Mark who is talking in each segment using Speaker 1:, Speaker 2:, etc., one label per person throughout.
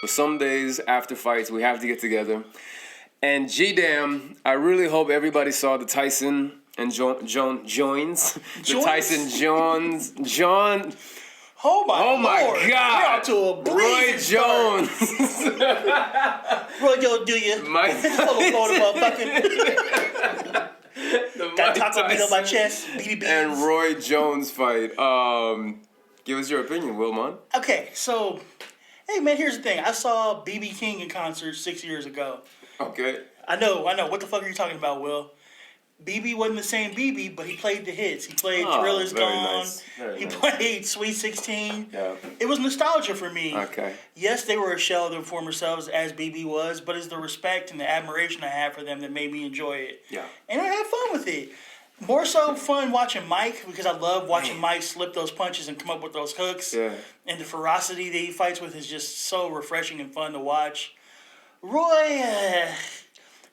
Speaker 1: But some days after fights, we have to get together. And G-Damn, I really hope everybody saw the Tyson and Jones. The Tyson John.
Speaker 2: Oh my
Speaker 1: Lord. God!
Speaker 2: We're out to a
Speaker 1: Roy Jones.
Speaker 2: Roy Jones Jr.
Speaker 1: Mike
Speaker 2: motherfucker. Got taco meat on my chest. BB
Speaker 1: and Roy Jones fight. Give us your opinion, Wilmon.
Speaker 2: Okay, so, hey man, here's the thing. I saw BB King in concert 6 years ago.
Speaker 1: Okay.
Speaker 2: I know. What the fuck are you talking about, Will? BB wasn't the same BB, but he played the hits. He played Thriller's Gone.
Speaker 1: Nice.
Speaker 2: He played Sweet 16.
Speaker 1: Yeah.
Speaker 2: It was nostalgia for me.
Speaker 1: Okay.
Speaker 2: Yes, they were a shell of their former selves, as BB was, but it's the respect and the admiration I have for them that made me enjoy it.
Speaker 1: Yeah.
Speaker 2: And I had fun with it. More so fun watching Mike, because I love watching Mike slip those punches and come up with those hooks.
Speaker 1: Yeah.
Speaker 2: And the ferocity that he fights with is just so refreshing and fun to watch. Roy,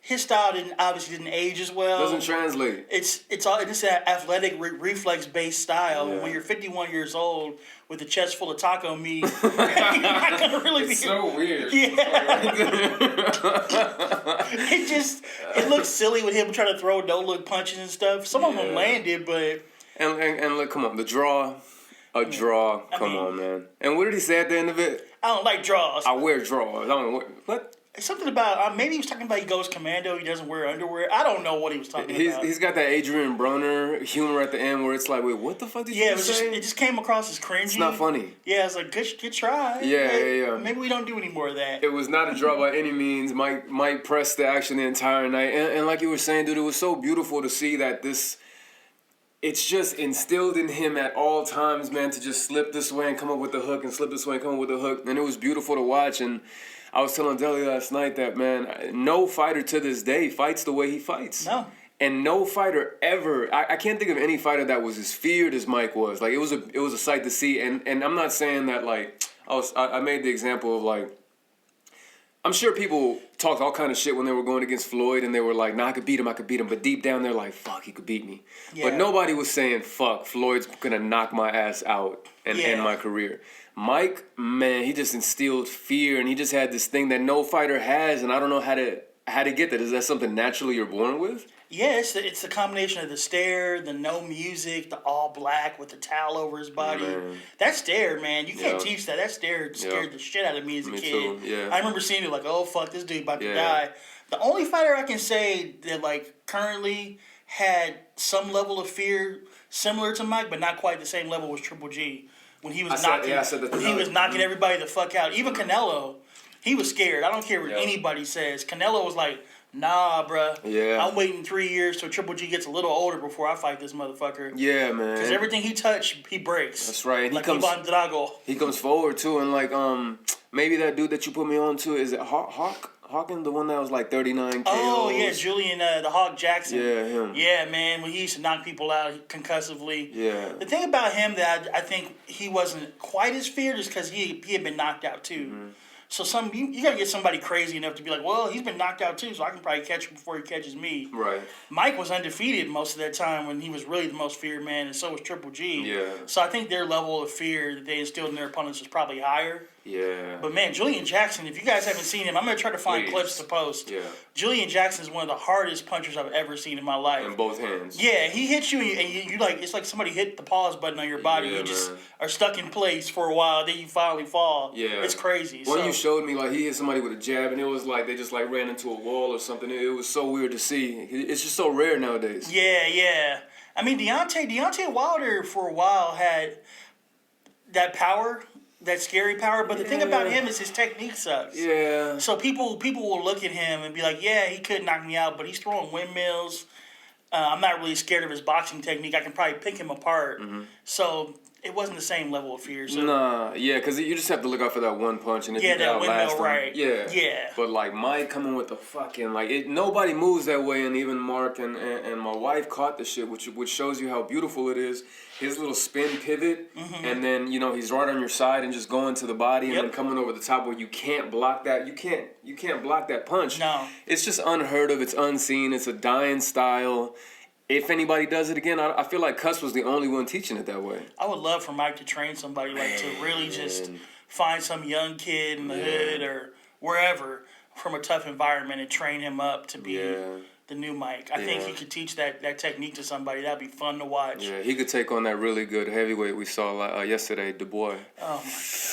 Speaker 2: his style obviously didn't age as well.
Speaker 1: Doesn't translate.
Speaker 2: It's an athletic reflex based style. Yeah. When you're 51 years old with a chest full of taco meat, you're not gonna really be.
Speaker 1: So weird.
Speaker 2: Yeah. it looks silly with him trying to throw no look punches and stuff. Some of them landed, but
Speaker 1: and look, come on, the draw. A draw. Come on, man. And what did he say at the end of it?
Speaker 2: I don't like draws.
Speaker 1: I wear draws. I don't wear, what?
Speaker 2: Something about, maybe he was talking about he goes commando, he doesn't wear underwear. I don't know what he was talking about.
Speaker 1: He's got that Adrian Broner humor at the end where it's like, wait, what the fuck did you say?
Speaker 2: It just came across as cringy.
Speaker 1: It's not funny.
Speaker 2: Yeah, it's like, good try.
Speaker 1: Yeah.
Speaker 2: Maybe we don't do any more of that.
Speaker 1: It was not a draw by any means. Mike pressed the action the entire night. And like you were saying, dude, it was so beautiful to see that it's just instilled in him at all times, man, to just slip this way and come up with the hook and slip this way and come up with the hook. And it was beautiful to watch. And I was telling Deli last night that, man, no fighter to this day fights the way he fights.
Speaker 2: No.
Speaker 1: And no fighter ever, I can't think of any fighter that was as feared as Mike was. Like, it was a sight to see. And I'm not saying that, like, I made the example of, like, I'm sure people talked all kind of shit when they were going against Floyd, and they were like, nah, I could beat him. But deep down, they're like, fuck, he could beat me. Yeah. But nobody was saying, fuck, Floyd's going to knock my ass out and end my career. Mike, man, he just instilled fear, and he just had this thing that no fighter has, and I don't know how to get that. Is that something naturally you're born with?
Speaker 2: Yeah, it's the combination of the stare, the no music, the all black with the towel over his body. Man. That stare, man, you can't teach that. That stare scared the shit out of me as a kid.
Speaker 1: Too. Yeah.
Speaker 2: I remember seeing it like, oh, fuck, this dude about to die. The only fighter I can say that, like, currently had some level of fear similar to Mike, but not quite the same level, was Triple G. When he was knocking everybody the fuck out. Even Canelo, he was scared. I don't care what anybody says. Canelo was like, nah, bruh.
Speaker 1: Yeah.
Speaker 2: I'm waiting 3 years till Triple G gets a little older before I fight this motherfucker.
Speaker 1: Yeah, man.
Speaker 2: Because everything he touched, he breaks.
Speaker 1: That's right. And
Speaker 2: like Ivan Drago.
Speaker 1: He comes forward, too. And, like, maybe that dude that you put me on to, is it Hawkins, the one that was, like, 39 KOs?
Speaker 2: Oh, yeah, Julian, the Hawk Jackson.
Speaker 1: Yeah, him.
Speaker 2: Yeah, man, when he used to knock people out concussively.
Speaker 1: Yeah.
Speaker 2: The thing about him that I think he wasn't quite as feared is because he had been knocked out, too. Mm-hmm. So you got to get somebody crazy enough to be like, well, he's been knocked out too, so I can probably catch him before he catches me.
Speaker 1: Right.
Speaker 2: Mike was undefeated most of that time when he was really the most feared man, and so was Triple G.
Speaker 1: Yeah.
Speaker 2: So I think their level of fear that they instilled in their opponents was probably higher.
Speaker 1: Yeah.
Speaker 2: But man, Julian Jackson, if you guys haven't seen him, I'm going to try to find clips to post. Yeah. Julian Jackson is one of the hardest punchers I've ever seen in my life.
Speaker 1: In both hands.
Speaker 2: Yeah, he hits you and you like, it's like somebody hit the pause button on your body. You just are stuck in place for a while, then you finally fall. Yeah. It's crazy.
Speaker 1: When you showed me, like, he hit somebody with a jab, and it was like they just, like, ran into a wall or something. It was so weird to see. It's just so rare nowadays.
Speaker 2: Yeah. I mean, Deontay Wilder for a while had that power, that scary power, but the thing about him is his technique sucks. Yeah. So people will look at him and be like, yeah, he could knock me out, but he's throwing windmills. I'm not really scared of his boxing technique. I can probably pick him apart. Mm-hmm. So it wasn't the same level of fear. So.
Speaker 1: Nah, yeah, because you just have to look out for that one punch, and if you
Speaker 2: that
Speaker 1: outlast
Speaker 2: windmill, right?
Speaker 1: Yeah. But like Mike coming with the fucking nobody moves that way, and even Mark and my wife caught the shit, which shows you how beautiful it is. His little spin pivot, and then he's right on your side and just going to the body and then coming over the top where you can't block that. You can't block that punch. No, it's just unheard of. It's unseen. It's a dying style. If anybody does it again, I feel like Cuss was the only one teaching it that way.
Speaker 2: I would love for Mike to train somebody to really just find some young kid in the hood or wherever from a tough environment and train him up to be the new Mike. I think he could teach that technique to somebody. That'd be fun to watch.
Speaker 1: Yeah, he could take on that really good heavyweight we saw yesterday, Du Bois.
Speaker 2: Oh my God.